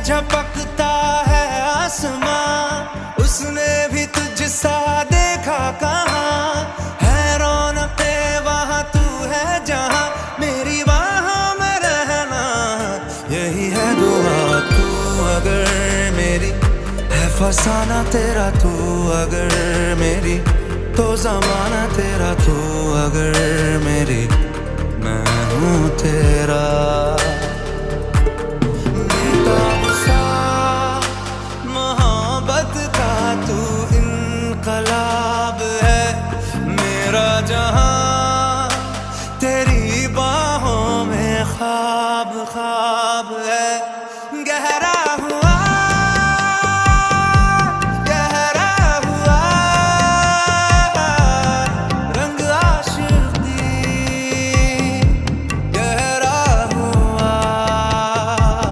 झपकता है आसमां, उसने भी तुझसा देखा कहाँ। है रौनके वहाँ तू है जहाँ, मेरी बाहों में रहना यही है दुआ। तू अगर मेरी है फसाना तेरा, तू अगर मेरी तो ज़माना तेरा, तू अगर मेरी मैं हूँ तेरा। बेताब सा मोहब्बत का तू इनकलाब है, मेरा जहां तेरी बाहों में ख्वाब ख्वाब है। गहरा